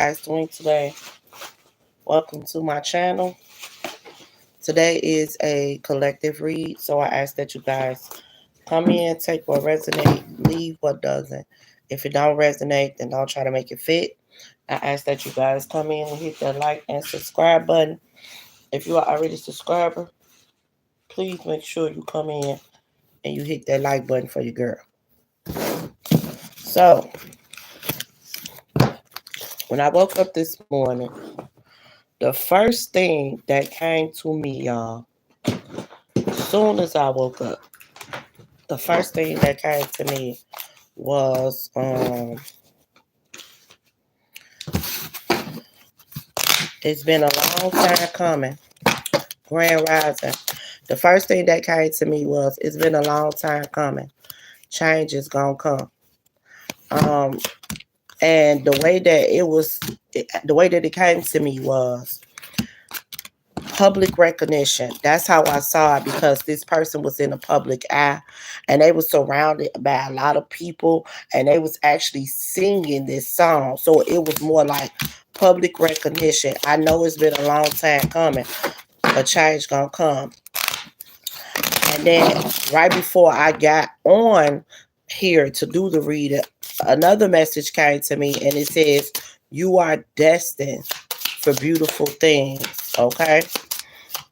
guys doing today? Welcome to my channel. Today is a collective read, so I ask that you guys come in, take what resonate, leave what doesn't. If it don't resonate, then don't try to make it fit. I ask that you guys come in and hit that like and subscribe button. If you are already a subscriber, please make sure you come in and you hit that like button for your girl. So, when I woke up this morning, the first thing that came to me, y'all, as soon as I woke up, the first thing that came to me was it's been a long time coming. Grand Rising. The first thing that came to me was it's been a long time coming. Change is gonna come. Um, and the way that it came to me was public recognition. That's how I saw it because this person was in the public eye and they were surrounded by a lot of people and they was actually singing this song. So it was more like public recognition. I know it's been a long time coming, but change gonna come. And then right before I got on here to do the reading, another message came to me and it says, "You are destined for beautiful things." Okay?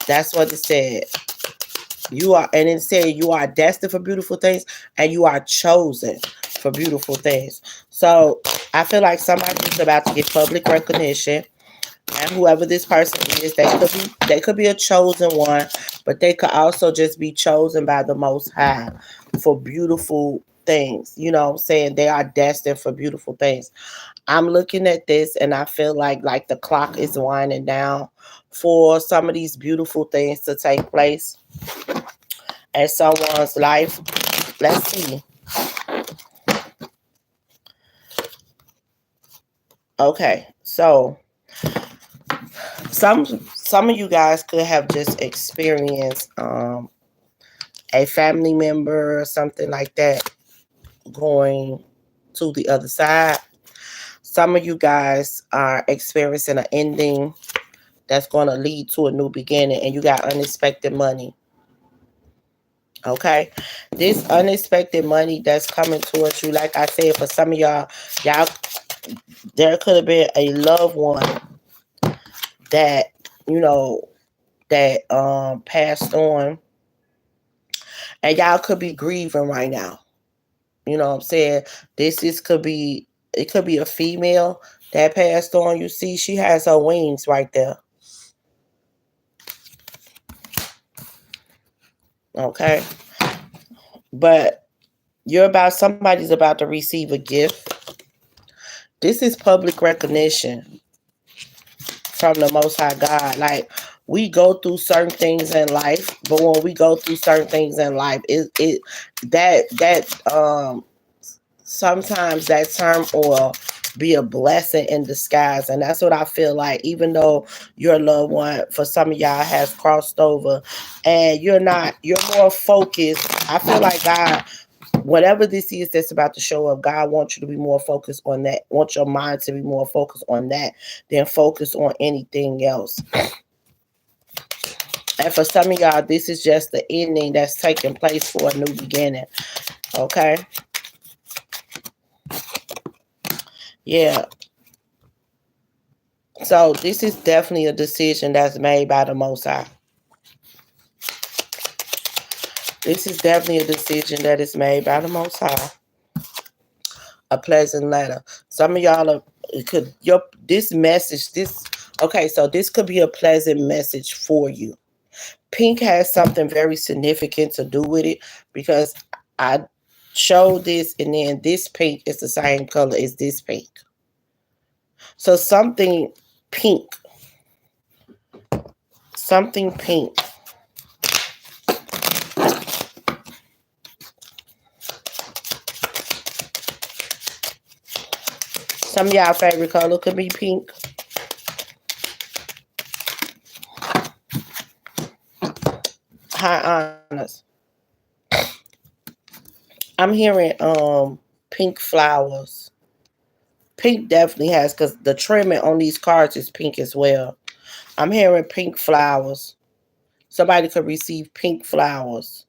That's what it said. You are, and it said you are destined for beautiful things and you are chosen for beautiful things. So I feel like somebody's about to get public recognition, and whoever this person is, they could be a chosen one, but they could also just be chosen by the Most High for beautiful things. You know what I'm saying? They are destined for beautiful things. I'm looking at this and I feel like the clock is winding down for some of these beautiful things to take place in someone's life. Let's see. Okay, so some of you guys could have just experienced a family member or something like that going to the other side. Some of you guys are experiencing an ending that's going to lead to a new beginning, and you got unexpected money. Okay, this unexpected money that's coming towards you, like I said, for some of y'all, there could have been a loved one that you know that passed on, and y'all could be grieving right now. You know what I'm saying? It could be a female that passed on. You see, she has her wings right there. Okay, but somebody's about to receive a gift. This is public recognition from the Most High God. Like, we go through certain things in life, but when we go through certain things in life, it that sometimes that term will be a blessing in disguise. And that's what I feel like. Even though your loved one, for some of y'all, has crossed over and you're more focused. I feel like God, whatever this is that's about to show up, God wants you to be more focused on that. Wants your mind to be more focused on that than focus on anything else. And for some of y'all, this is just the ending that's taking place for a new beginning. Okay? Yeah. So this is definitely a decision that's made by the Most High. This is definitely a decision that is made by the Most High. A pleasant letter. Some of y'all are, this message, okay, so this could be a pleasant message for you. Pink has something very significant to do with it because I showed this and then this pink is the same color as this pink. So pink, something pink. Some of y'all favorite color could be pink. High honors. I'm hearing pink flowers. Pink definitely has, because the trimming on these cards is pink as well. I'm hearing pink flowers. Somebody could receive pink flowers.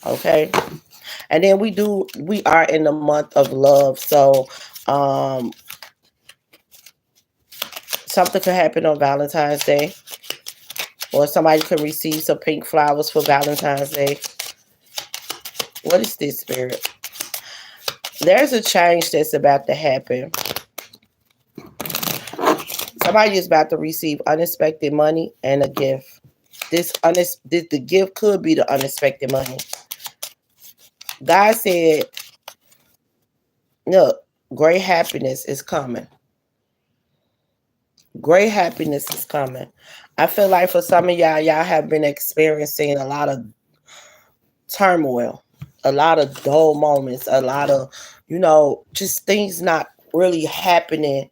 Okay. And then we are in the month of love. So um something could happen on Valentine's Day. Or somebody could receive some pink flowers for Valentine's Day. What is this, Spirit? There's a change that's about to happen. Somebody is about to receive unexpected money and a gift. The gift could be the unexpected money. God said, look, great happiness is coming. Great happiness is coming. I feel like for some of y'all have been experiencing a lot of turmoil, a lot of dull moments, a lot of, just things not really happening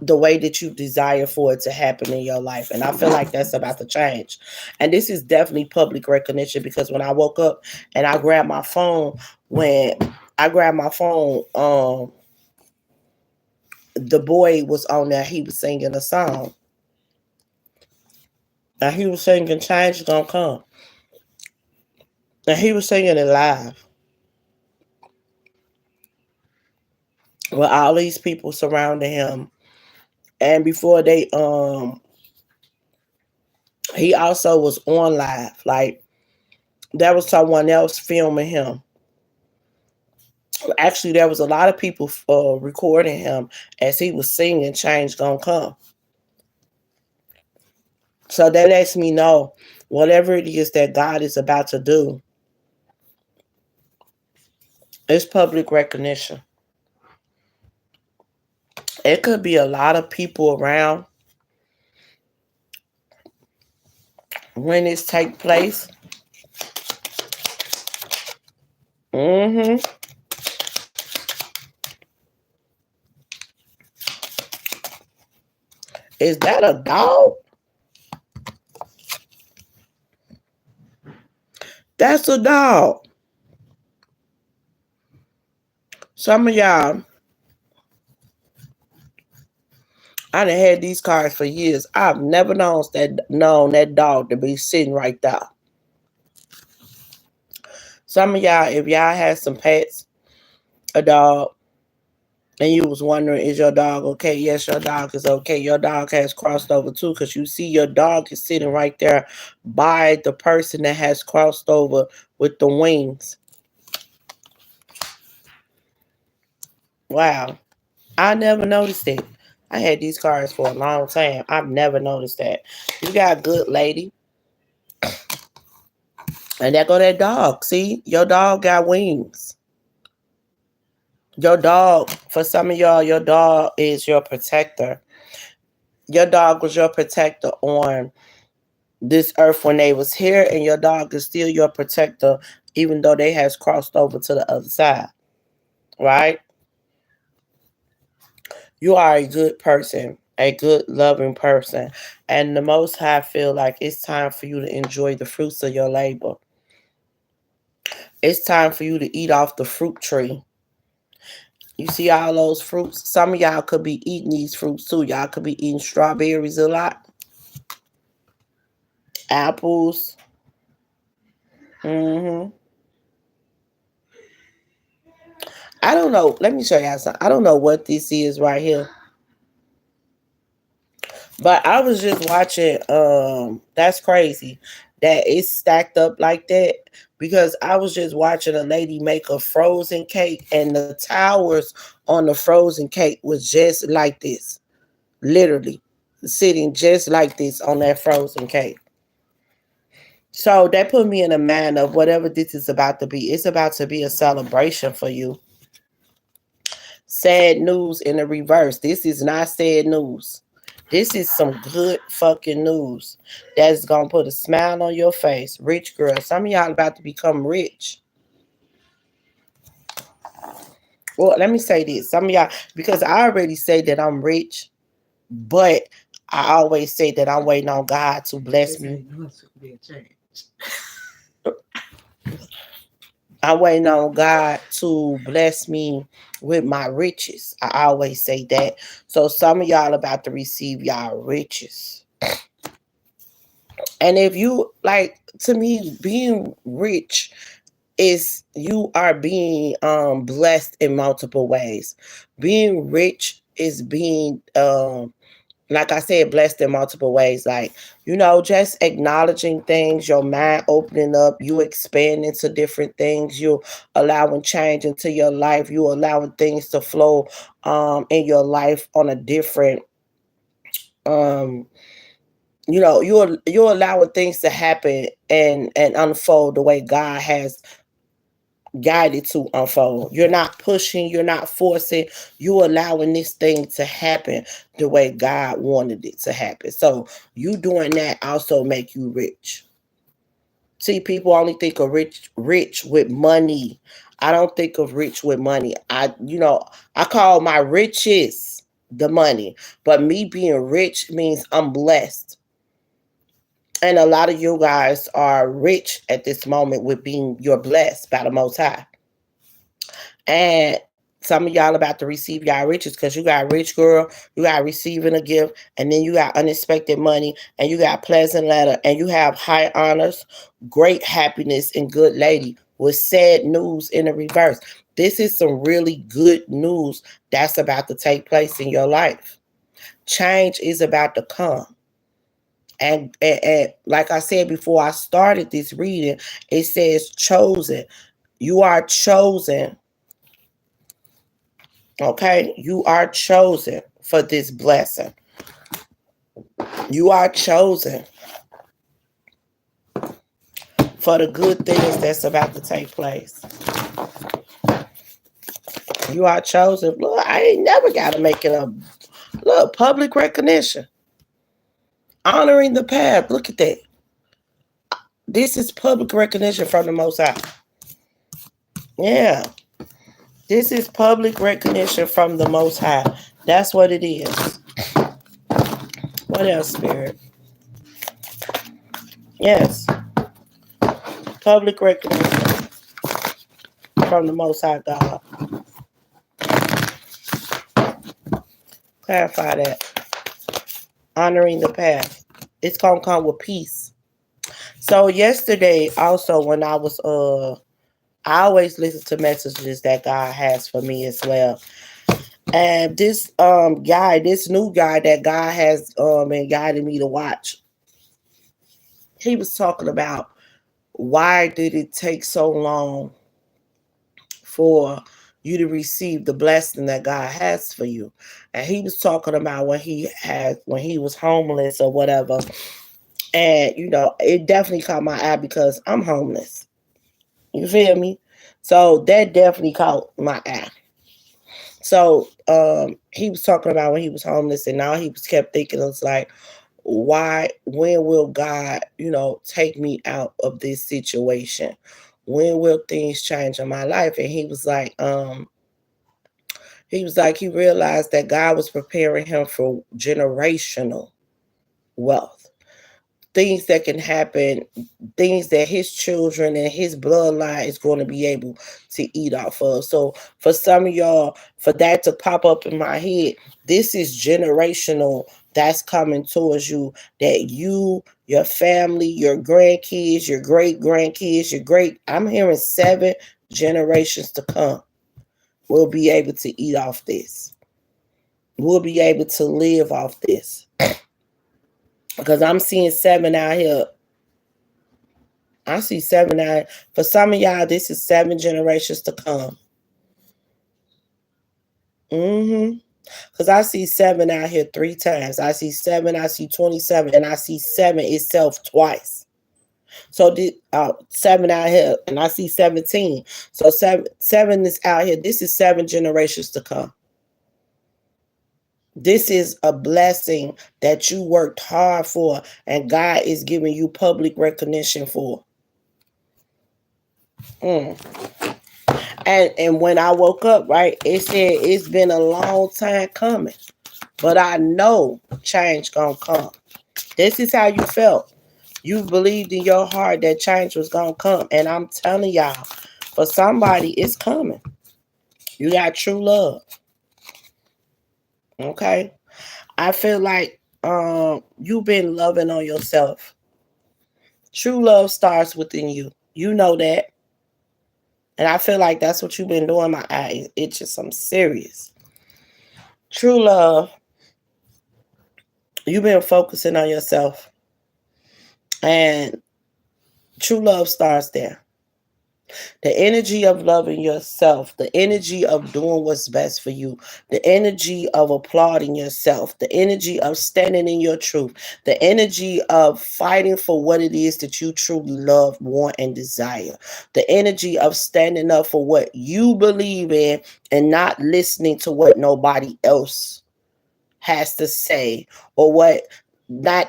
the way that you desire for it to happen in your life. And I feel like that's about to change. And this is definitely public recognition, because when I woke up and I grabbed my phone, the boy was on there. He was singing a song. And he was singing Change is Gonna Come. And he was singing it live with all these people surrounding him. And before he also was on live. Like, there was someone else filming him. Actually, there was a lot of people recording him as he was singing Change Gonna Come. So that lets me know whatever it is that God is about to do, it's public recognition. It could be a lot of people around when this take place. Mm-hmm. Is that a dog? That's a dog. Some of y'all, I done had these cards for years. I've never known that dog to be sitting right there. Some of y'all, if y'all had some pets, a dog, and you was wondering, is your dog okay? Yes, your dog is okay. Your dog has crossed over too, because you see your dog is sitting right there by the person that has crossed over with the wings. Wow. I never noticed it. I had these cards for a long time. I've never noticed that. You got good lady. And there go that dog. See? Your dog got wings. Your dog, for some of y'all, your dog is your protector. Your dog was your protector on this earth when they was here, and your dog is still your protector even though they has crossed over to the other side. Right? You are a good person, a good loving person, and the Most High feel like it's time for you to enjoy the fruits of your labor. It's time for you to eat off the fruit tree. You see all those fruits? Some of y'all could be eating these fruits too. Y'all could be eating strawberries a lot, apples. hmm I don't know. Let me show y'all something. I don't know what this is right here. But I was just watching, that's crazy that it's stacked up like that, because I was just watching a lady make a frozen cake, and the towers on the frozen cake was just like this. Literally sitting just like this on that frozen cake. So that put me in a mind of whatever this is about to be. It's about to be a celebration for you. Sad news in the reverse. This is not sad news. This is some good fucking news that's gonna put a smile on your face. Rich girl. Some of y'all about to become rich. Well, let me say this. Some of y'all, because I already say that I'm rich, but I always say that I'm waiting on God to bless me. I'm waiting on God to bless me with my riches. I always say that. So some of y'all about to receive y'all riches. And if you like, to me, being rich is you are being blessed in multiple ways. Being rich is being like I said, blessed in multiple ways. Like, just acknowledging things, your mind opening up, you expand into different things, you allowing change into your life, you allowing things to flow in your life on a different um you're allowing things to happen and unfold the way God has guided to unfold. You're not pushing, you're not forcing, you're allowing this thing to happen the way God wanted it to happen. So you doing that also make you rich. See, people only think of rich with money. I don't think of rich with money. I call my riches the money, but me being rich means I'm blessed. And a lot of you guys are rich at this moment with being you're blessed by the Most High. And some of y'all about to receive y'all riches because you got rich girl, you got receiving a gift, and then you got unexpected money, and you got pleasant letter, and you have high honors, great happiness, and good lady with sad news in the reverse. This is some really good news that's about to take place in your life. Change is about to come. And like I said before I started this reading, it says chosen. You are chosen. Okay? You are chosen for this blessing. You are chosen for the good things that's about to take place. You are chosen. Look, I ain't never got to make it a public recognition. Honoring the path. Look at that. This is public recognition from the Most High. Yeah. This is public recognition from the Most High. That's what it is. What else, Spirit? Yes. Public recognition from the Most High God. Clarify that. Honoring the path. It's going to come with peace. So yesterday, also, when I was, I always listen to messages that God has for me as well. And this new guy that God has been guiding me to watch, he was talking about why did it take so long for you to receive the blessing that God has for you. And he was talking about when he was homeless or whatever. And it definitely caught my eye because I'm homeless. You feel me? So that definitely caught my eye. So he was talking about when he was homeless, and now he was kept thinking, it's like, when will God, take me out of this situation? When will things change in my life? And he was like, he realized that God was preparing him for generational wealth. Things that can happen, things that his children and his bloodline is going to be able to eat off of. So for some of y'all, for that to pop up in my head, this is generational that's coming towards you, that you, your family, your grandkids, your great grandkids, I'm hearing 7 generations to come will be able to eat off this. We'll be able to live off this. Because I'm seeing 7 out here. I see 7 out. For some of y'all, this is 7 generations to come. Because I see 7 out here 3 times. I see 7, I see 27, and I see 7 itself twice. So 7 out here, and I see 17. So 7 is out here. This is 7 generations to come. This is a blessing that you worked hard for, and God is giving you public recognition for. And when I woke up, right, it said it's been a long time coming, but I know change gonna come. This is how you felt. You believed in your heart that change was gonna come, and I'm telling y'all, for somebody, it's coming. You got true love. Okay. I feel like you've been loving on yourself. True love starts within you. You know that. And I feel like that's what you've been doing. My eyes itching some serious. True love, you've been focusing on yourself. And true love starts there. The energy of loving yourself, the energy of doing what's best for you, the energy of applauding yourself, the energy of standing in your truth, the energy of fighting for what it is that you truly love, want, and desire, the energy of standing up for what you believe in and not listening to what nobody else has to say, or what not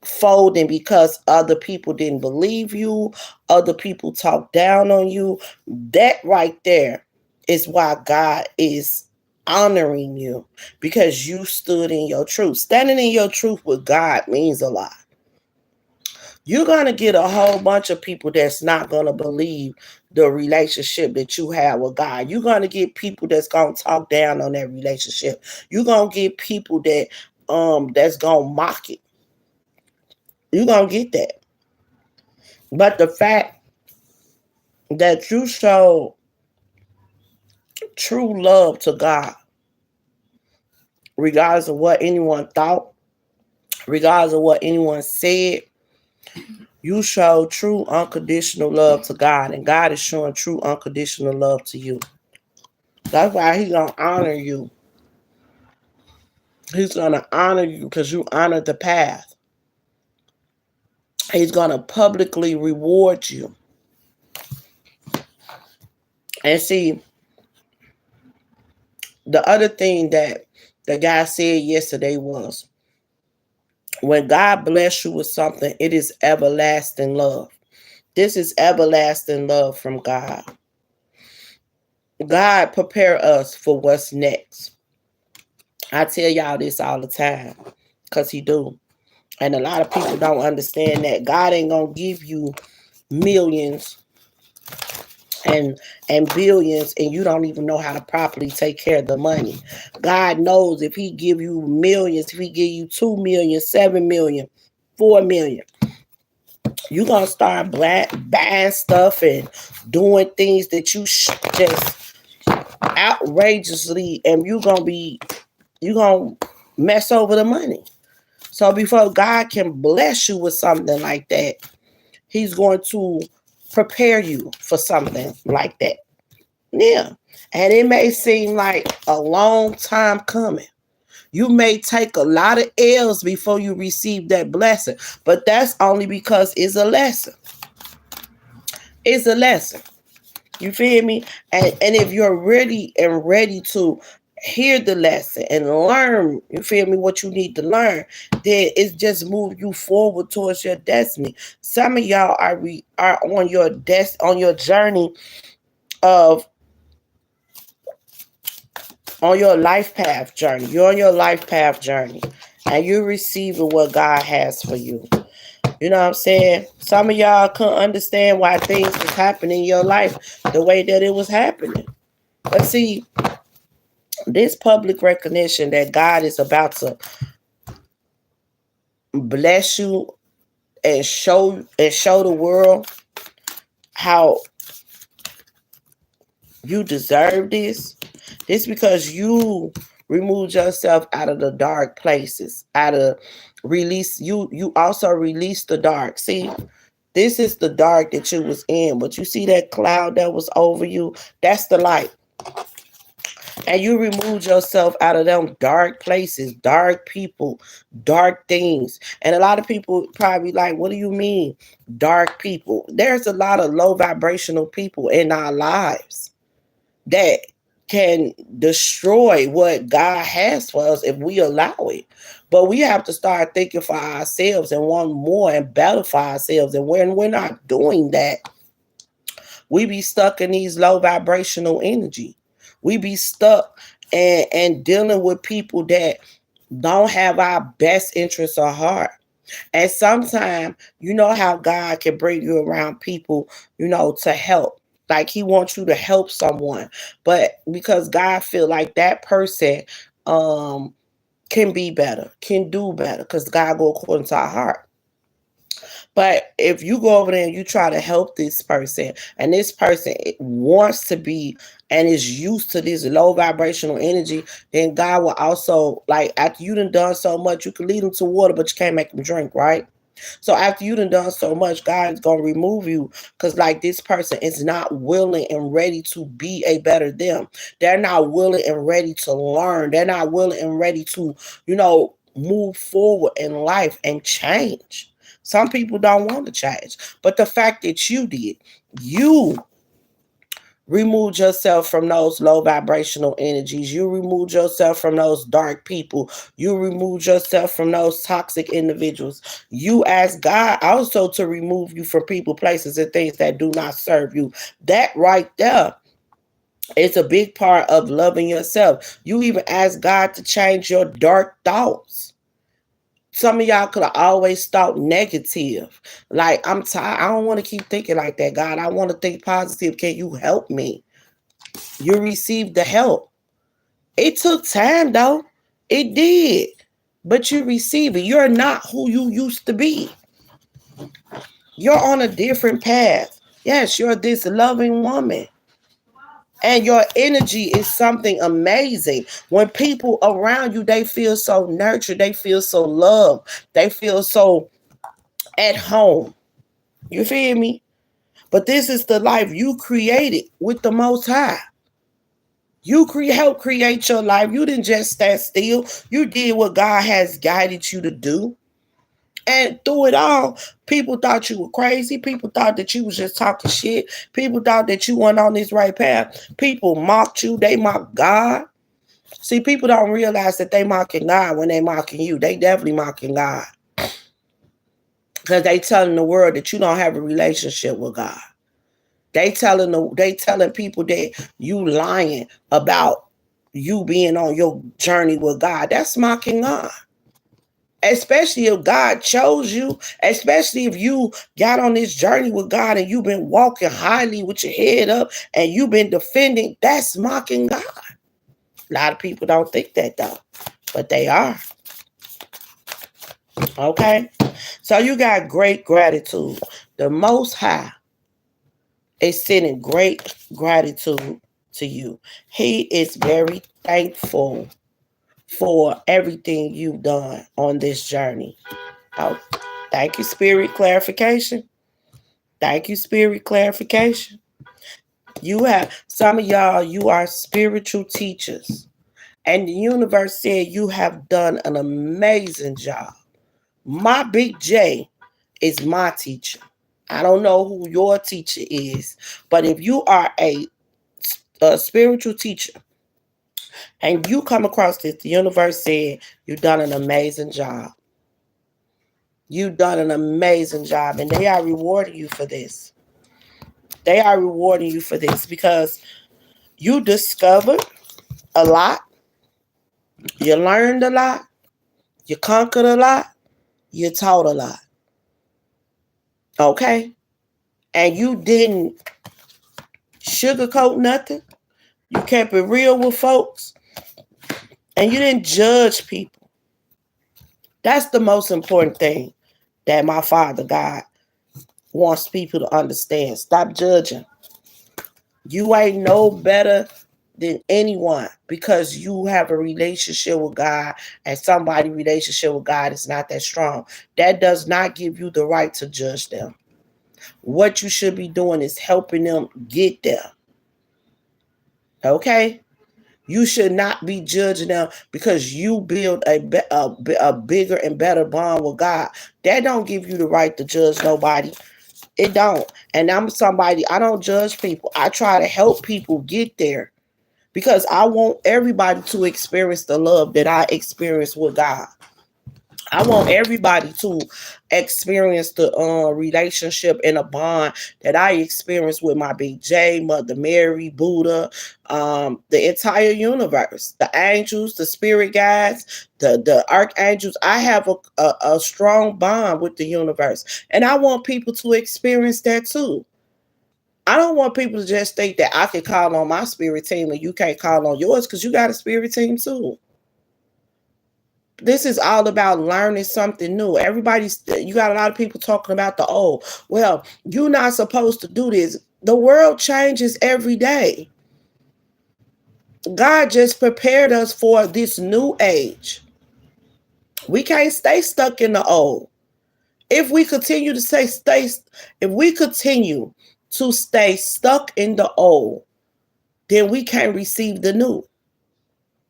folding because other people didn't believe you, other people talk down on you. That right there is why God is honoring you, because you stood in your truth. Standing in your truth with God means a lot. You're going to get a whole bunch of people that's not going to believe the relationship that you have with God. You're going to get people that's going to talk down on that relationship. You're going to get people that that's going to mock it. You're going to get that. But the fact that you show true love to God, regardless of what anyone thought, regardless of what anyone said, you show true unconditional love to God, and God is showing true unconditional love to you. That's why He's gonna honor you. He's gonna honor you because you honored the path. He's gonna publicly reward you. And see, the other thing that the guy said yesterday was, when God bless you with something, it is everlasting love. This is everlasting love from God. God prepare us for what's next. I tell y'all this all the time because He do. And a lot of people don't understand that God ain't gonna give you millions and billions and you don't even know how to properly take care of the money. God knows if He give you millions, if He give you 2 million, 7 million, 4 million, you're gonna start buying stuff and doing things that you just outrageously, and you're gonna mess over the money. So before God can bless you with something like that, He's going to prepare you for something like that. Yeah. And it may seem like a long time coming. You may take a lot of L's before you receive that blessing, but that's only because it's a lesson. It's a lesson. You feel me? And if you're ready to hear the lesson and learn, you feel me, what you need to learn, then it's just move you forward towards your destiny. Some of y'all are on your journey of on your life path journey. You're on your life path journey, and you're receiving what God has for you. You know what I'm saying? Some of y'all couldn't understand why things was happening in your life the way that it was happening. But see, this public recognition that God is about to bless you and show the world how you deserve this. This because you removed yourself out of the dark places, out of release. You also released the dark. See, this is the dark that you was in, but you see that cloud that was over you? That's the light. And you removed yourself out of them dark places, dark people, dark things. And a lot of people probably like, what do you mean, dark people? There's a lot of low vibrational people in our lives that can destroy what God has for us if we allow it. But we have to start thinking for ourselves and want more and better for ourselves. And when we're not doing that, we be stuck in these low vibrational energy. We be stuck and dealing with people that don't have our best interests at heart. And sometimes, you know how God can bring you around people, to help. Like he wants you to help someone, but because God feel like that person can be better, can do better, because God go according to our heart. But if you go over there and you try to help this person, and this person wants to be and is used to this low vibrational energy, then God will also, like, after you done so much, you can lead them to water, but you can't make them drink, right? So after you done so much, God is gonna remove you because like this person is not willing and ready to be a better them. They're not willing and ready to learn. They're not willing and ready to, move forward in life and change. Some people don't want to change, but the fact that you did, you removed yourself from those low vibrational energies. You removed yourself from those dark people. You removed yourself from those toxic individuals. You asked God also to remove you from people, places, and things that do not serve you. That right there, it's a big part of loving yourself. You even ask God to change your dark thoughts. Some of y'all could have always thought negative. Like, I'm tired. I don't want to keep thinking like that, God. I want to think positive. Can you help me? You received the help. It took time though. It did. But you receive it. You're not who you used to be. You're on a different path. Yes, you're this loving woman. And your energy is something amazing. When people around you, they feel so nurtured, they feel so loved, they feel so at home. You feel me? But this is the life you created with the Most High. You help create your life. You didn't just stand still. You did what God has guided you to do. And through it all, people thought you were crazy. People thought that you was just talking shit. People thought that you weren't on this right path. People mocked you. They mocked God. See, people don't realize that they mocking God when they mocking you. They definitely mocking God. Because they telling the world that you don't have a relationship with God. They telling people that you lying about you being on your journey with God. That's mocking God. Especially if God chose you, especially if you got on this journey with God and you've been walking highly with your head up and you've been defending, that's mocking God. A lot of people don't think that though, but they are. Okay? So you got great gratitude. The Most High is sending great gratitude to you. He is very thankful for everything you've done on this journey. Oh, thank you, Spirit clarification. Thank you, Spirit clarification. You have some of y'all, you are spiritual teachers. And the universe said you have done an amazing job. My Big J is my teacher. I don't know who your teacher is, but if you are a spiritual teacher and you come across this, the universe said you've done an amazing job. You've done an amazing job, and they are rewarding you for this. They are rewarding you for this because you discovered a lot, you learned a lot, you conquered a lot, you taught a lot. Okay? And you didn't sugarcoat nothing. You kept it real with folks. And you didn't judge people. That's the most important thing that my Father God wants people to understand. Stop judging. You ain't no better than anyone because you have a relationship with God and somebody's relationship with God is not that strong. That does not give you the right to judge them. What you should be doing is helping them get there. Okay? You should not be judging them because you build a bigger and better bond with God. That don't give you the right to judge nobody. It don't. And I'm somebody, I don't judge people. I try to help people get there because I want everybody to experience the love that I experience with God. I want everybody to experience the relationship and a bond that I experienced with my Big J, Mother Mary, Buddha, the entire universe, the angels, the spirit guides, the archangels. I have a strong bond with the universe, and I want people to experience that too. I don't want people to just think that I can call on my spirit team and you can't call on yours, because you got a spirit team too. This is all about learning something new. You got a lot of people talking about the old. Well, you're not supposed to do this. The world changes every day. God just prepared us for this new age. We can't stay stuck in the old. If we continue to if we continue to stay stuck in the old, then we can't receive the new.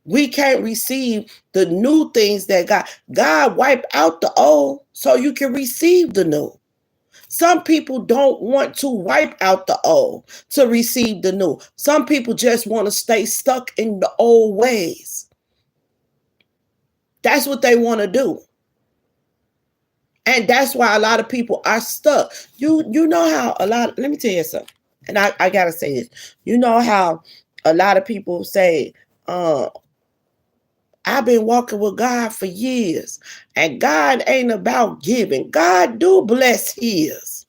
We can't receive the new things that God wiped out the old so you can receive the new. Some people don't want to wipe out the old to receive the new. Some people just want to stay stuck in the old ways. That's what they want to do. And that's why a lot of people are stuck. You know how let me tell you something. And I got to say this. You know how a lot of people say, I've been walking with God for years, and God ain't about giving. God do bless his.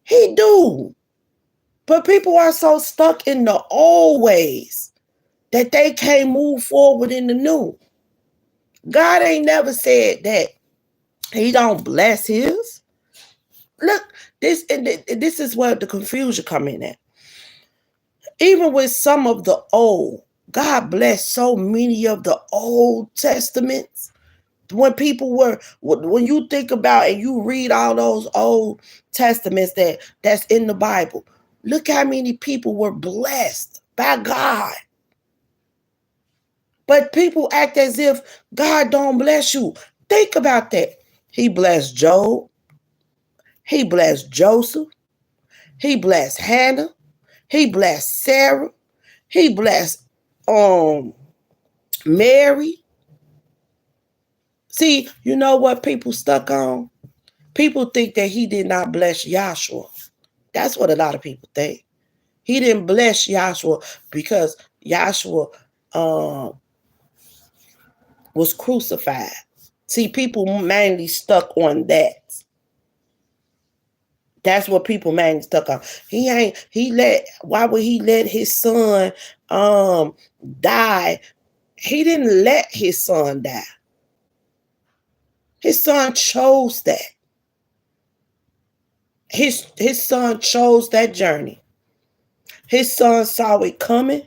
He do. But people are so stuck in the old ways that they can't move forward in the new. God ain't never said that he don't bless his. Look, this is where the confusion come in at. Even with some of the old, God blessed so many of the Old Testaments. When you think about and you read all those Old Testaments that's in the Bible, look how many people were blessed by God. But people act as if God don't bless you. Think about that. He blessed Job. He blessed Joseph. He blessed Hannah. He blessed Sarah. He blessed Mary. See, you know what people stuck on? People think that he did not bless Yahshua. That's what a lot of people think. He didn't bless Yahshua because Yahshua was crucified. See, people mainly stuck on that. That's what people mainly stuck on. Why would he let his son die? He didn't let his son die. His son chose that. His son chose that journey. His son saw it coming,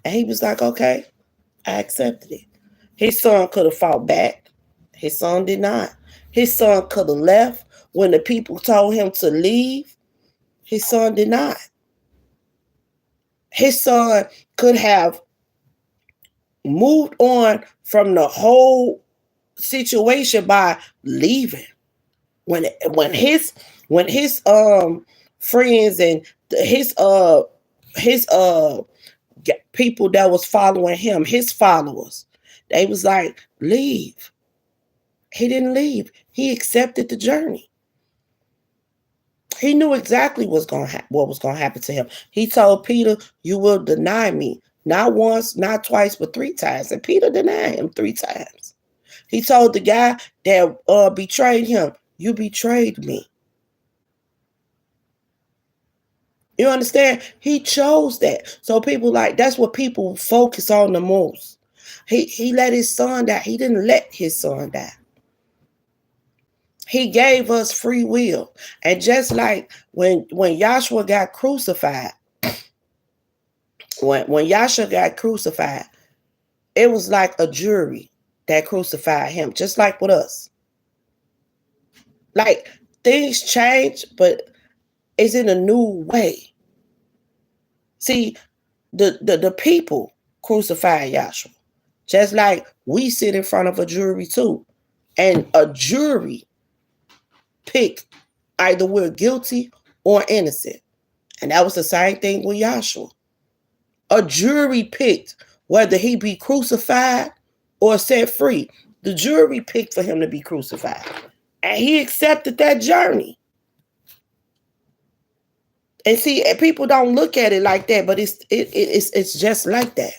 and he was like, okay, I accepted it. His son could have fought back. His son did not. His son could have left when the people told him to leave. His son did not. His son could have moved on from the whole situation by leaving. When his friends and his people that was following him, his followers, they was like, leave. He didn't leave. He accepted the journey. He knew exactly what was going to happen to him. He told Peter, you will deny me. Not once, not twice, but 3 times. And Peter denied him 3 times. He told the guy that betrayed him, you betrayed me. You understand? He chose that. So people that's what people focus on the most. He let his son die. He didn't let his son die. He gave us free will. And just like when Yahshua got crucified, when Yahshua got crucified, it was like a jury that crucified him, just like with us. Like, things change, but it's in a new way. See, the people crucified Yahshua, just like we sit in front of a jury too. And a jury pick either we're guilty or innocent. And that was the same thing with Yahshua. A jury picked whether he be crucified or set free. The jury picked for him to be crucified. And he accepted that journey. And see, people don't look at it like that, but it's just like that.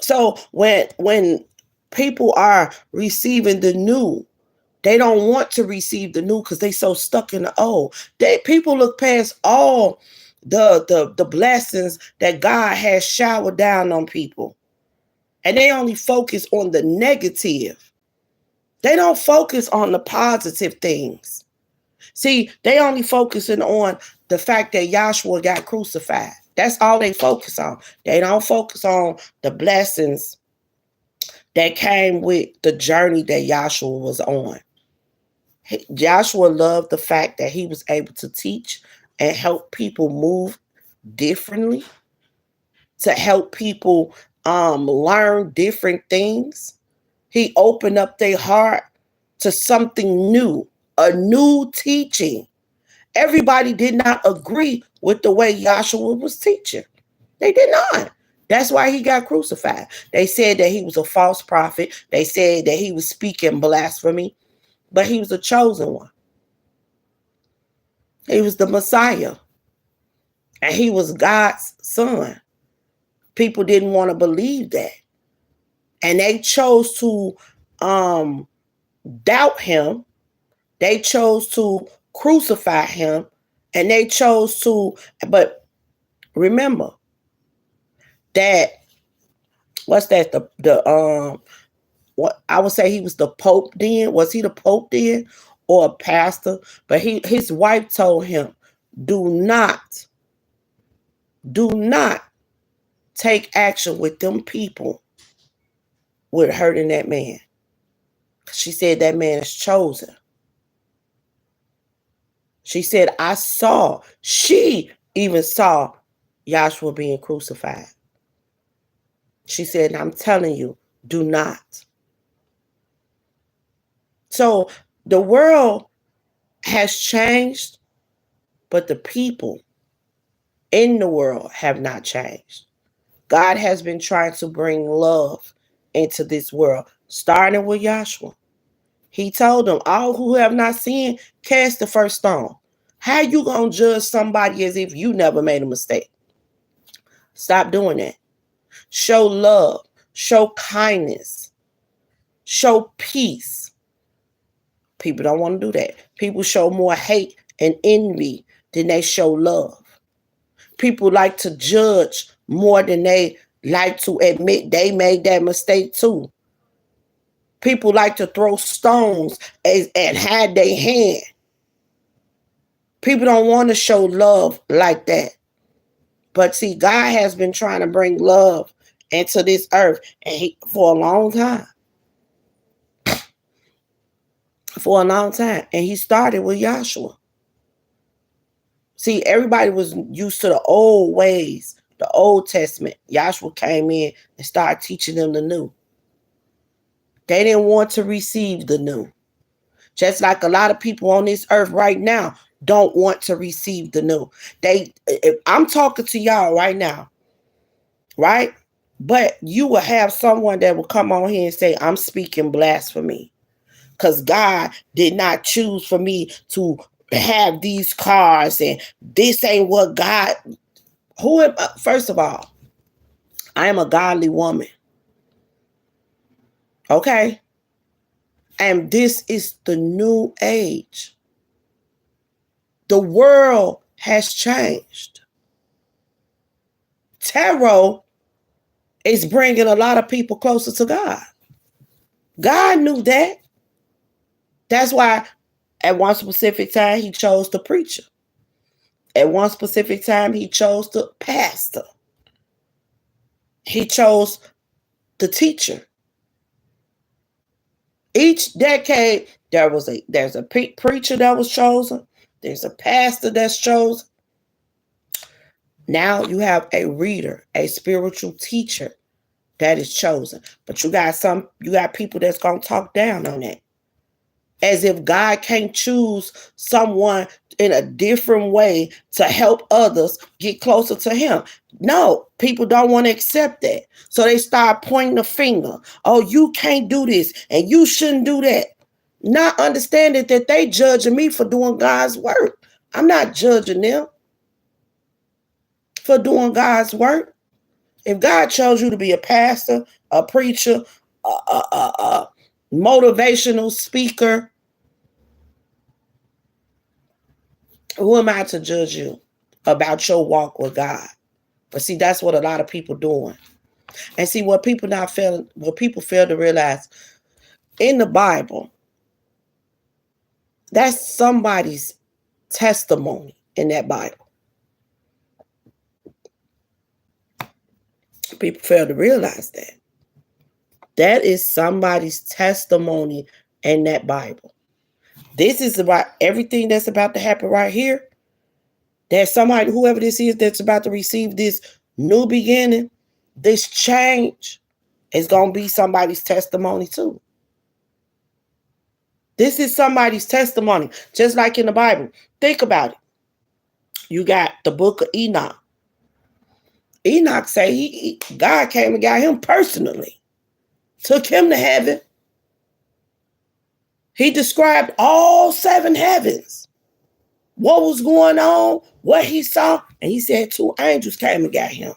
So when people are receiving the new, They don't want to receive the new because they so stuck in the old. People look past all the blessings that God has showered down on people. And they only focus on the negative. They don't focus on the positive things. See, they only focusing on the fact that Yahshua got crucified. That's all they focus on. They don't focus on the blessings that came with the journey that Yahshua was on. Joshua loved the fact that he was able to teach and help people move differently, to help people learn different things. He opened up their heart to something new, a new teaching. Everybody did not agree with the way Joshua was teaching. They did not. That's why he got crucified. They said that he was a false prophet. They said that he was speaking blasphemy. But he was a chosen one. He was the Messiah. And he was God's son. People didn't want to believe that. And they chose to doubt him. They chose to crucify him. And they chose to, but remember that, what's that? What I would say he was the Pope then. Was he the Pope then or a pastor? But his wife told him, do not take action with them people with hurting that man. She said that man is chosen. She said, she even saw Yahshua being crucified. She said, I'm telling you, do not. So the world has changed, but the people in the world have not changed. God has been trying to bring love into this world, starting with Yahshua. He told them, all who have not sinned, cast the first stone. How you going to judge somebody as if you never made a mistake? Stop doing that. Show love, show kindness, show peace. People don't want to do that. People show more hate and envy than they show love. People like to judge more than they like to admit they made that mistake too. People like to throw stones and hide their hand. People don't want to show love like that. But see, God has been trying to bring love into this earth for a long time. For a long time. And he started with Yahshua. See, everybody was used to the old ways, the Old Testament. Yahshua came in and started teaching them the new. They didn't want to receive the new. Just like a lot of people on this earth right now don't want to receive the new. I'm talking to y'all right now, right? But you will have someone that will come on here and say, I'm speaking blasphemy. Because God did not choose for me to have these cars, and this ain't what God. First of all, I am a godly woman. Okay? And this is the new age. The world has changed. Tarot is bringing a lot of people closer to God. God knew that. That's why at one specific time he chose the preacher. At one specific time he chose the pastor. He chose the teacher. Each decade there's a preacher that was chosen. There's a pastor that's chosen. Now you have a reader, a spiritual teacher that is chosen. But you got people that's gonna talk down on that. As if God can't choose someone in a different way to help others get closer to him. No, people don't want to accept that. So they start pointing the finger. Oh, you can't do this and you shouldn't do that. Not understanding that they judging me for doing God's work. I'm not judging them for doing God's work. If God chose you to be a pastor, a preacher, a motivational speaker, Who am I to judge you about your walk with God? But see, that's what a lot of people doing. And see, what people fail to realize, in the Bible, that's somebody's testimony in that Bible. People fail to realize that. That is somebody's testimony in that Bible. This is about everything that's about to happen right here. There's somebody, whoever this is, that's about to receive this new beginning, this change, is going to be somebody's testimony too. This is somebody's testimony, just like in the Bible. Think about it. You got the book of Enoch. Enoch say God came and got him personally, took him to heaven. He described all 7 heavens, what was going on, what he saw, and he said 2 angels came and got him.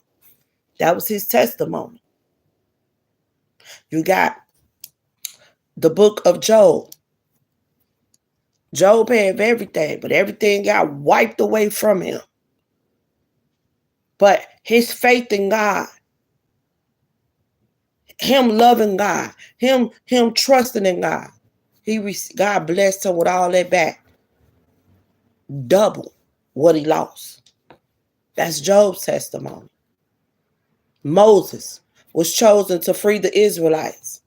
That was his testimony. You got the book of Job. Job had everything, but everything got wiped away from him. But his faith in God, him loving God, him trusting in God, God blessed him with all that back. Double what he lost. That's Job's testimony. Moses was chosen to free the Israelites.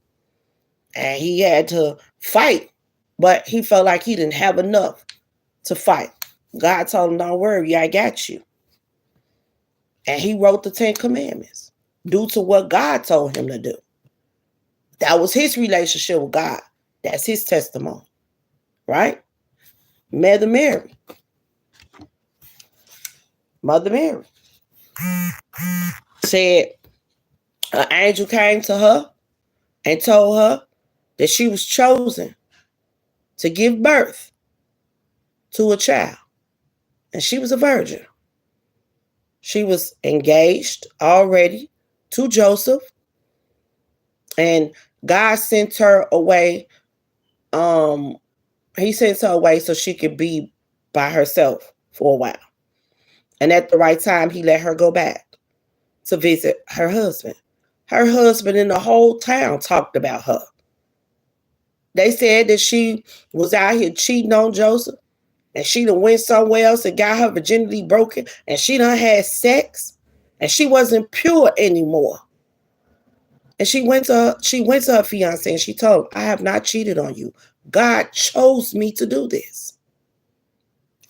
And he had to fight, but he felt like he didn't have enough to fight. God told him, don't worry, I got you. And he wrote the 10 Commandments due to what God told him to do. That was his relationship with God. That's his testimony, right? Mother Mary. Said an angel came to her and told her that she was chosen to give birth to a child. And she was a virgin. She was engaged already to Joseph. And God sent her away. He sent her away so she could be by herself for a while. And at the right time, he let her go back to visit her husband. Her husband and the whole town talked about her. They said that she was out here cheating on Joseph, and she done went somewhere else and got her virginity broken, and she done had sex, and she wasn't pure anymore. And she went to her fiance and she told him, I have not cheated on you. God chose me to do this.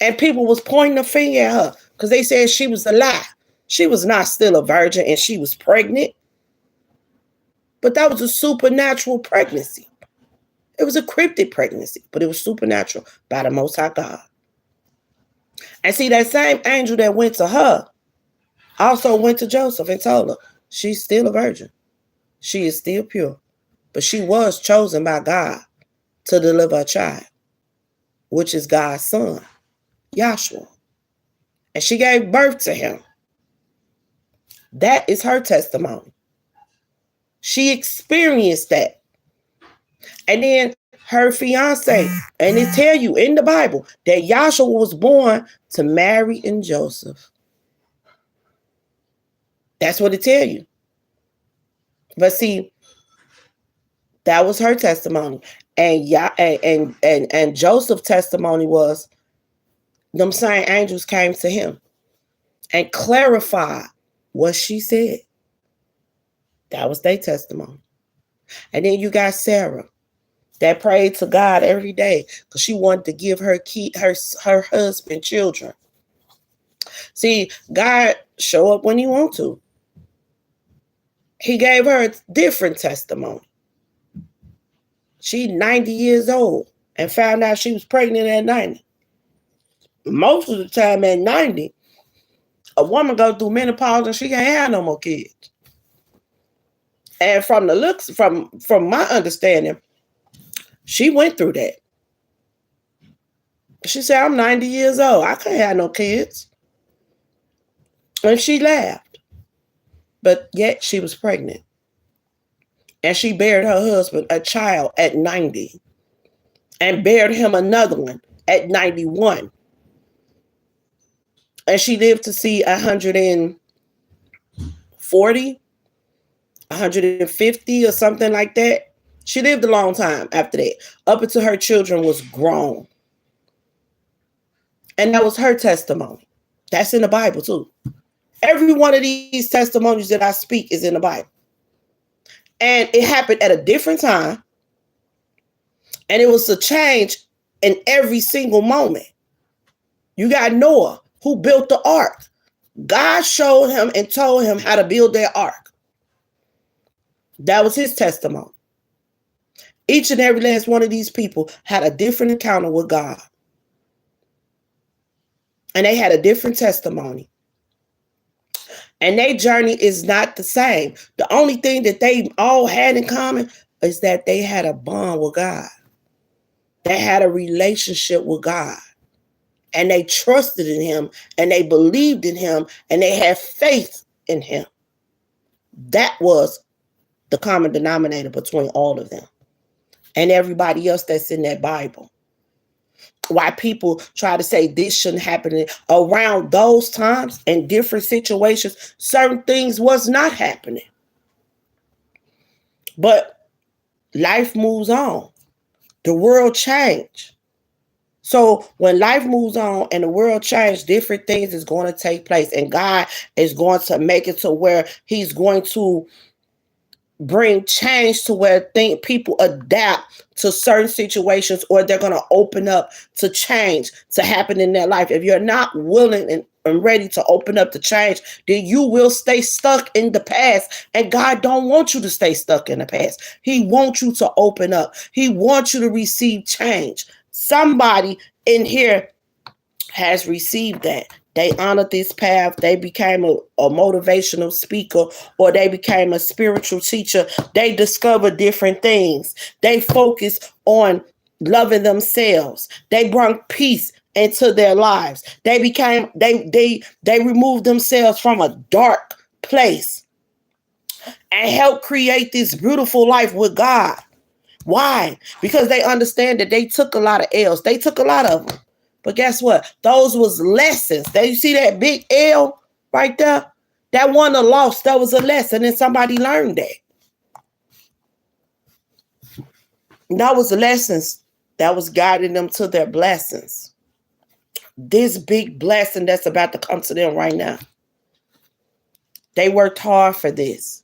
And people was pointing a finger at her because they said she was a lie. She was not still a virgin and she was pregnant. But that was a supernatural pregnancy. It was a cryptic pregnancy, but it was supernatural by the Most High God. And see, that same angel that went to her also went to Joseph and told her, she's still a virgin. She is still pure. But she was chosen by God to deliver a child, which is God's son, Yahshua. And she gave birth to him. That is her testimony. She experienced that. And then her fiance, and it tell you in the Bible that Yahshua was born to Mary and Joseph. That's what it tell you. But see, that was her testimony. And Joseph's testimony was them same angels came to him and clarified what she said. That was their testimony. And then you got Sarah that prayed to God every day because she wanted to give her husband children. See, God show up when he want to. He gave her a different testimony. She's 90 years old and found out she was pregnant at 90. Most of the time at 90, a woman goes through menopause and she can't have no more kids. And from the looks, from my understanding, she went through that. She said, I'm 90 years old. I can't have no kids. And she laughed. But yet she was pregnant. And she buried her husband a child at 90. And buried him another one at 91. And she lived to see 140, 150 or something like that. She lived a long time after that, up until her children was grown. And that was her testimony. That's in the Bible too. Every one of these testimonies that I speak is in the Bible. And it happened at a different time. And it was a change in every single moment. You got Noah, who built the ark. God showed him and told him how to build that ark. That was his testimony. Each and every last one of these people had a different encounter with God. And they had a different testimony. And their journey is not the same. The only thing that they all had in common is that they had a bond with God. They had a relationship with God. And they trusted in him, and they believed in him, and they had faith in him. That was the common denominator between all of them and everybody else that's in that Bible. Why people try to say this shouldn't happen around those times in different situations, certain things was not happening. But life moves on. The world changed. So when life moves on and the world changes, different things is going to take place. And God is going to make it to where he's going to bring change to where people adapt to certain situations, or they're going to open up to change to happen in their life. If you're not willing and ready to open up to change, then you will stay stuck in the past. And God don't want you to stay stuck in the past. He wants you to open up. He wants you to receive change. Somebody in here has received that. They honored this path. They became a motivational speaker, or they became a spiritual teacher. They discovered different things. They focused on loving themselves. They brought peace into their lives. They removed themselves from a dark place and helped create this beautiful life with God. Why? Because they understand that they took a lot of L's. They took a lot of them. But guess what? Those was lessons. You see that big L right there? That wasn't a loss. That was a lesson. And somebody learned that. And that was the lessons that was guiding them to their blessings. This big blessing that's about to come to them right now. They worked hard for this.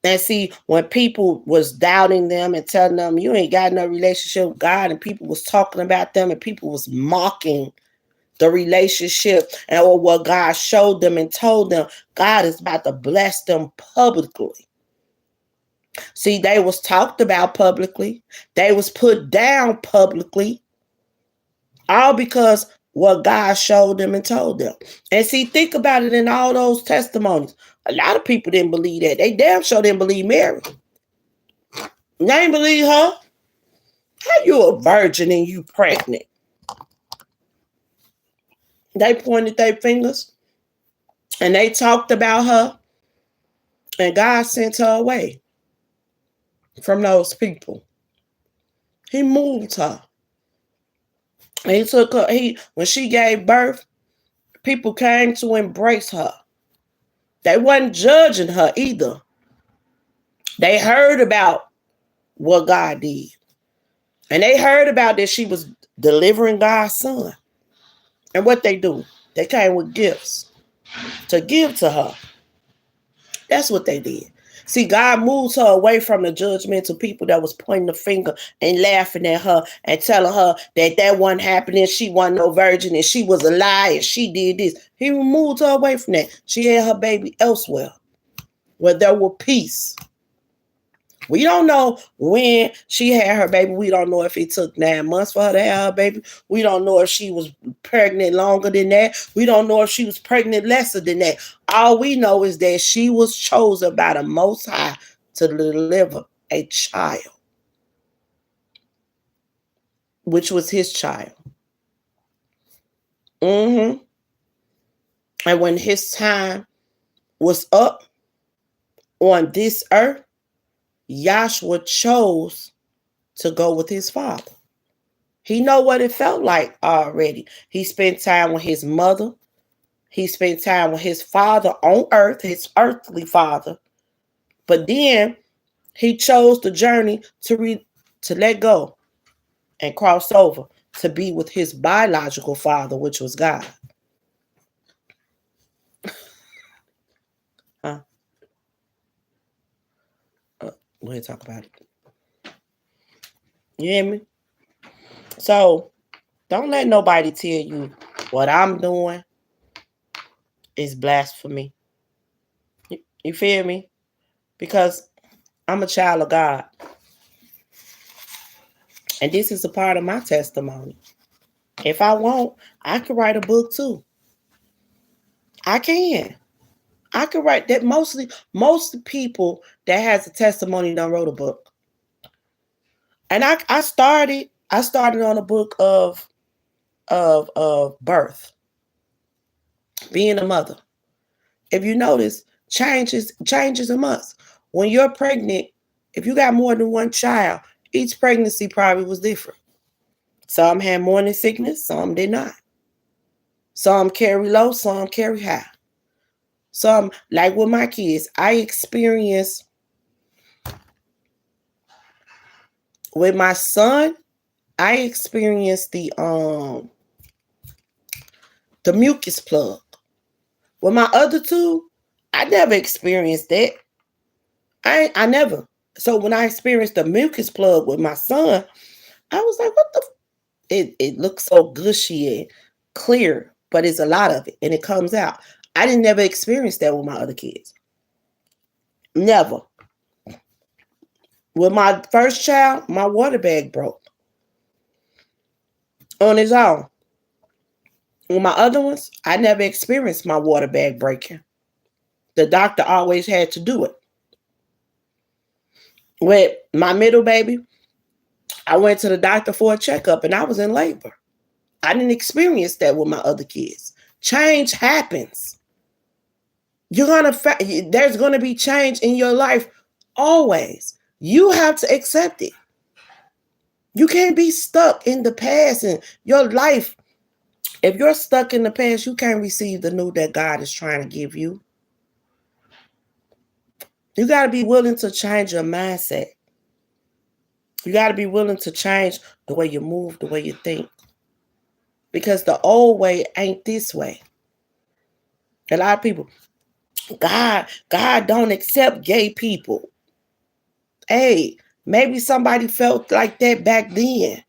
And see, when people was doubting them and telling them, you ain't got no relationship with God, and people was talking about them and people was mocking the relationship and or what God showed them and told them, God is about to bless them publicly. See, they was talked about publicly. They was put down publicly. All because what God showed them and told them. And see, think about it in all those testimonies. A lot of people didn't believe that. They damn sure didn't believe Mary. They didn't believe her. How you a virgin and you pregnant? They pointed their fingers and they talked about her. And God sent her away from those people. He moved her. And he took her. When she gave birth, people came to embrace her. They wasn't judging her either. They heard about what God did. And they heard about that she was delivering God's son. And what they do, they came with gifts to give to her. That's what they did. See, God moves her away from the judgmental people that was pointing the finger and laughing at her and telling her that wasn't happening. She wasn't no virgin and she was a liar. She did this. He removed her away from that. She had her baby elsewhere where there was peace. We don't know when she had her baby. We don't know if it took 9 months for her to have her baby. We don't know if she was pregnant longer than that. We don't know if she was pregnant lesser than that. All we know is that she was chosen by the Most High to deliver a child, which was his child. And when his time was up on this earth, Yahshua chose to go with his father. He know what it felt like already. He spent time with his mother. He spent time with his father on earth, his earthly father. But then he chose the journey to let go and cross over to be with his biological father, which was God. We'll talk about it. You hear me? So don't let nobody tell you what I'm doing is blasphemy. You feel me? Because I'm a child of God. And this is a part of my testimony. If I want, I could write a book too. I can. I could write that. Most people that has a testimony done wrote a book. And I started on a book of birth. Being a mother. If you notice, change is a must. When you're pregnant, if you got more than one child, each pregnancy probably was different. Some had morning sickness, some did not. Some carry low, some carry high. Some, like with my kids, I experienced with my son, I experienced the mucus plug. With my other two, I never experienced that. I never. So when I experienced the mucus plug with my son, I was like, what the? It looks so gushy and clear, but it's a lot of it, and it comes out. I didn't never experience that with my other kids. Never. With my first child, my water bag broke on its own. With my other ones, I never experienced my water bag breaking. The doctor always had to do it. With my middle baby, I went to the doctor for a checkup and I was in labor. I didn't experience that with my other kids. Change happens. There's gonna be change in your life always. You have to accept it. You can't be stuck in the past and your life. If you're stuck in the past, you can't receive the new that God is trying to give you. You got to be willing to change your mindset. You got to be willing to change the way you move, the way you think. Because the old way ain't this way. A lot of people, God don't accept gay people. Hey, maybe somebody felt like that back then.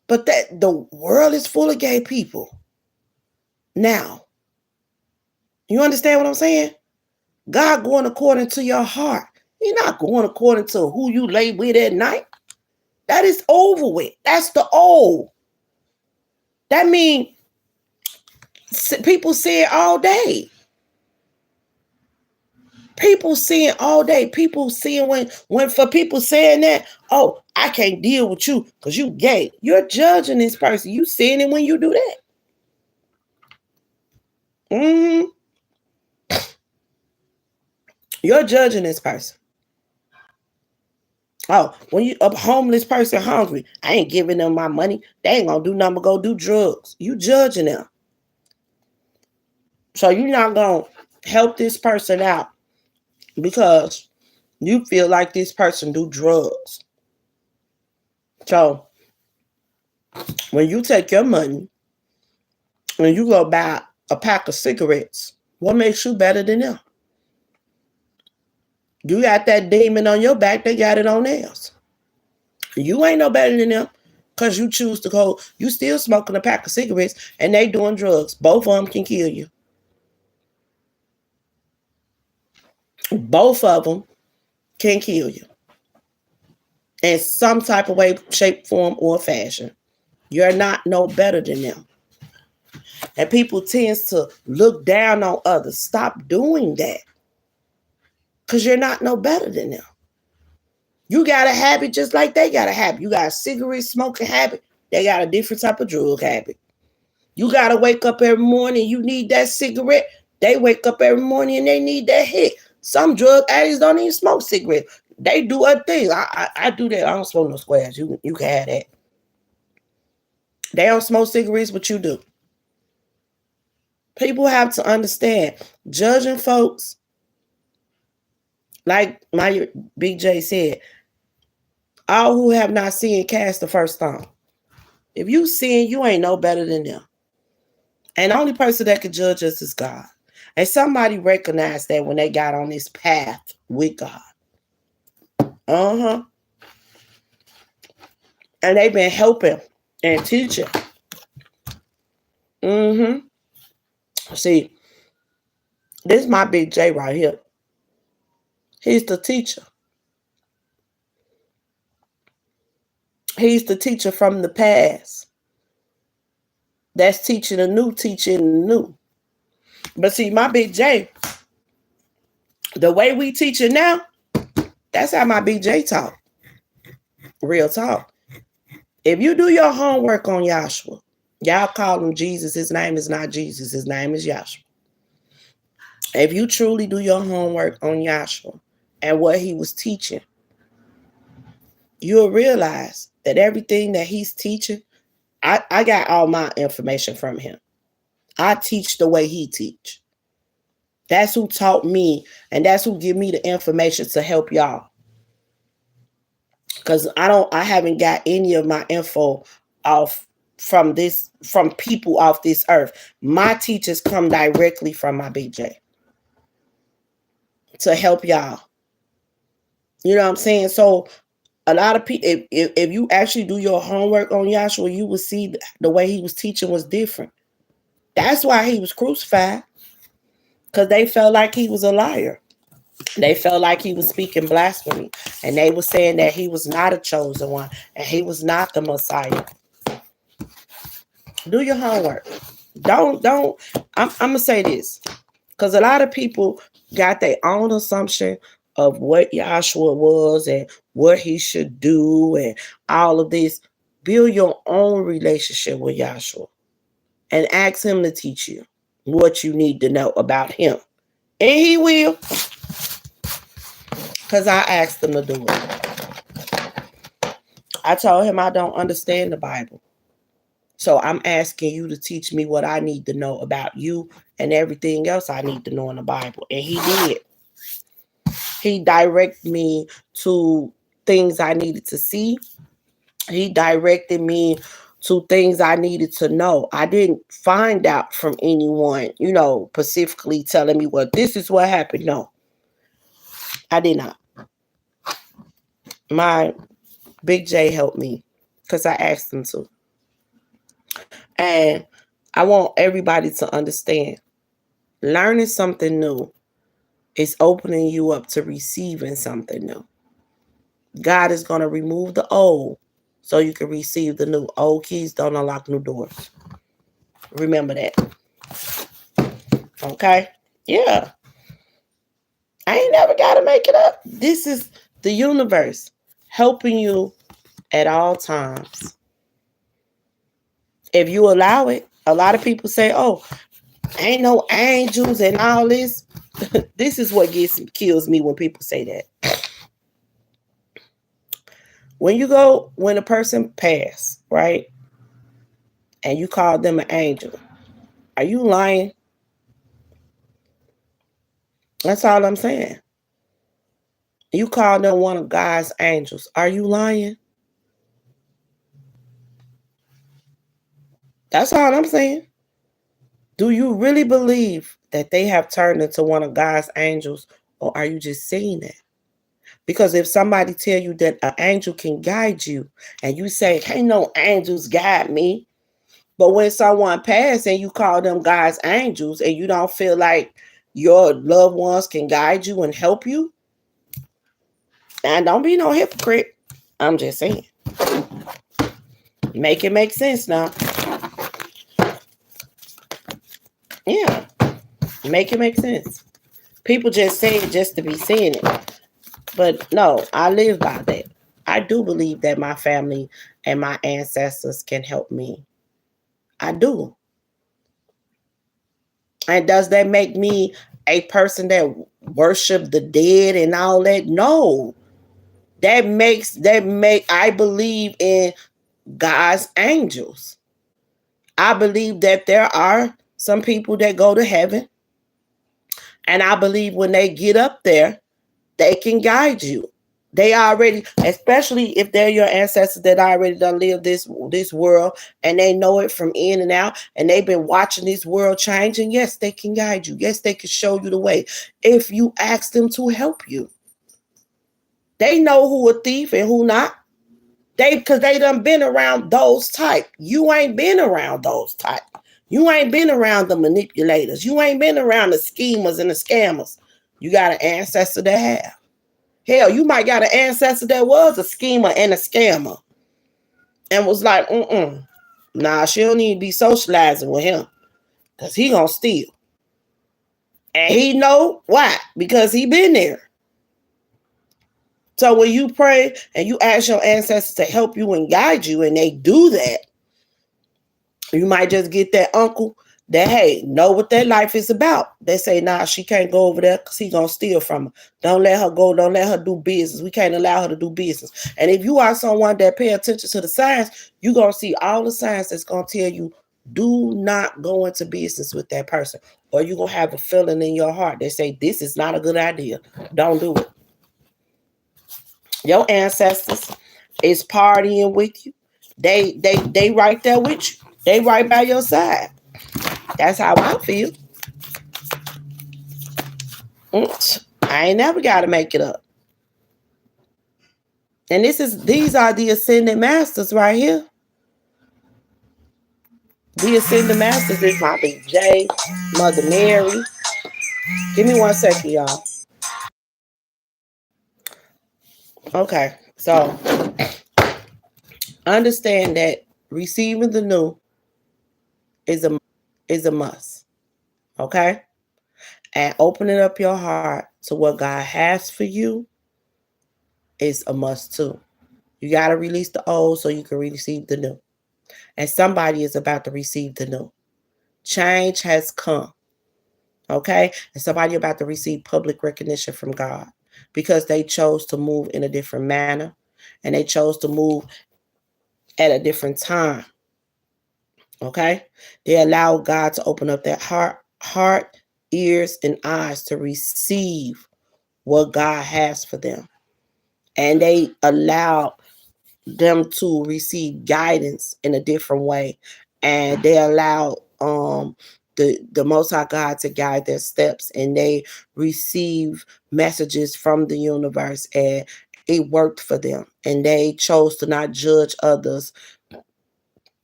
But the world is full of gay people. Now, you understand what I'm saying? God going according to your heart. He's not going according to who you lay with at night. That is over with. That's the old. That means people say it all day. People seeing all day. People seeing when for people saying that, oh, I can't deal with you because you gay. You're judging this person. You seeing it when you do that. You're judging this person. Oh, when you a homeless person hungry, I ain't giving them my money. They ain't gonna do nothing but go do drugs. You judging them. So you're not gonna help this person out because you feel like this person do drugs. So when you take your money and you go buy a pack of cigarettes, what makes you better than them? You got that demon on your back, they got it on theirs. You ain't no better than them because you choose to go, you still smoking a pack of cigarettes and they doing drugs. Both of them can kill you. Both of them can kill you. In some type of way, shape, form, or fashion. You're not no better than them. And people tend to look down on others. Stop doing that. Because you're not no better than them. You got a habit just like they got a habit. You got a cigarette smoking habit. They got a different type of drug habit. You got to wake up every morning. You need that cigarette. They wake up every morning and they need that hit. Some drug addicts don't even smoke cigarettes. They do other things. I do that. I don't smoke no squares. You can have that. They don't smoke cigarettes, but you do. People have to understand, judging folks, like my Big J said, all who have not seen cast the first stone. If you sin, you ain't no better than them. And the only person that can judge us is God. And somebody recognized that when they got on this path with God. And they've been helping and teaching. See, this is my Big J right here. He's the teacher. He's the teacher from the past. That's teaching the new, teaching the new. But see, my Big J, the way we teach it now, that's how my Big J talk. Real talk. If you do your homework on Yahshua, y'all call him Jesus. His name is not Jesus. His name is Yahshua. If you truly do your homework on Yahshua and what he was teaching, you'll realize that everything that he's teaching, I got all my information from him. I teach the way he teach. That's who taught me, and that's who give me the information to help y'all. Because I haven't got any of my info off from people off this earth. My teachers come directly from my Big J to help y'all. You know what I'm saying? So a lot of people, if you actually do your homework on Yahshua, you will see the way he was teaching was different. That's why he was crucified, because they felt like he was a liar. They felt like he was speaking blasphemy, and they were saying that he was not a chosen one and he was not the Messiah. Do your homework. Don't. I'm gonna say this, because a lot of people got their own assumption of what Yahshua was and what he should do and all of this. Build your own relationship with Yahshua and ask him to teach you what you need to know about him. And he will. Because I asked him to do it. I told him I don't understand the Bible. So I'm asking you to teach me what I need to know about you and everything else I need to know in the Bible. And he did. He directed me to things I needed to see. He directed me to things I needed to know. I didn't find out from anyone, specifically telling me, well, this is what happened. No, I did not. My Big J helped me because I asked him to. And I want everybody to understand, learning something new is opening you up to receiving something new. God is going to remove the old so you can receive the new. Old keys don't unlock new doors. Remember that. Okay? Yeah. I ain't never got to make it up. This is the universe helping you at all times. If you allow it, a lot of people say, oh, ain't no angels and all this. This is what kills me when people say that. When a person passed, right? And you call them an angel, are you lying? That's all I'm saying. You call them one of God's angels. Are you lying? That's all I'm saying. Do you really believe that they have turned into one of God's angels, or are you just saying that? Because if somebody tell you that an angel can guide you and you say, hey, no angels guide me. But when someone passed and you call them God's angels and you don't feel like your loved ones can guide you and help you, and don't be no hypocrite. I'm just saying. Make it make sense now. Yeah. Make it make sense. People just say it just to be saying it. But no, I live by that. I do believe that my family and my ancestors can help me. I do. And does that make me a person that worship the dead and all that? No. I believe in God's angels. I believe that there are some people that go to heaven. And I believe when they get up there, they can guide you. They already, especially if they're your ancestors that already done lived this world and they know it from in and out and they've been watching this world change. And yes, they can guide you. Yes, they can show you the way if you ask them to help you. They know who a thief and who not. Because they done been around those type. You ain't been around those type. You ain't been around the manipulators. You ain't been around the schemers and the scammers. You got an ancestor that have. Hell, you might got an ancestor that was a schemer and a scammer. And was like, nah, she don't need to be socializing with him. Because he gonna steal. And he know why. Because he been there. So when you pray and you ask your ancestors to help you and guide you, and they do that, you might just get that uncle that, hey, know what that life is about. They say, nah, she can't go over there because he going to steal from her. Don't let her go. Don't let her do business. We can't allow her to do business. And if you are someone that pay attention to the signs, you're going to see all the signs that's going to tell you, do not go into business with that person. Or you're going to have a feeling in your heart that say, this is not a good idea. Don't do it. Your ancestors is partying with you. They right there with you. They right by your side. That's how I feel. I ain't never got to make it up. And these are the ascended masters right here. The ascended masters is my Big J, Mother Mary. Give me 1 second, y'all. Okay, so understand that receiving the new is a must. Okay? And opening up your heart to what God has for you is a must too. You got to release the old so you can receive the new. And somebody is about to receive the new. Change has come. Okay? And somebody about to receive public recognition from God because they chose to move in a different manner and they chose to move at a different time. Okay? They allow God to open up their heart, ears, and eyes to receive what God has for them. And they allow them to receive guidance in a different way. And they allow the Most High God to guide their steps. And they receive messages from the universe. And it worked for them. And they chose to not judge others.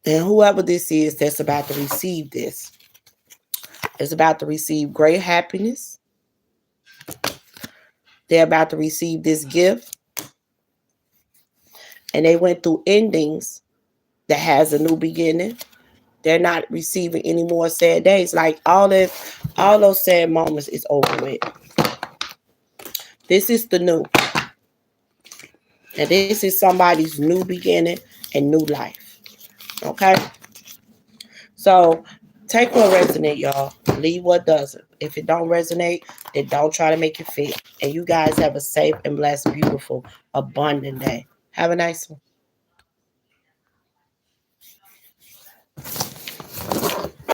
And whoever this is that's about to receive this is about to receive great happiness. They're about to receive this gift. And they went through endings that has a new beginning. They're not receiving any more sad days. Like all those sad moments is over with. This is the new. And this is somebody's new beginning and new life. Okay? So take what resonates, y'all. Leave what doesn't. If it don't resonate, then don't try to make it fit. And you guys have a safe and blessed, beautiful, abundant day. Have a nice one.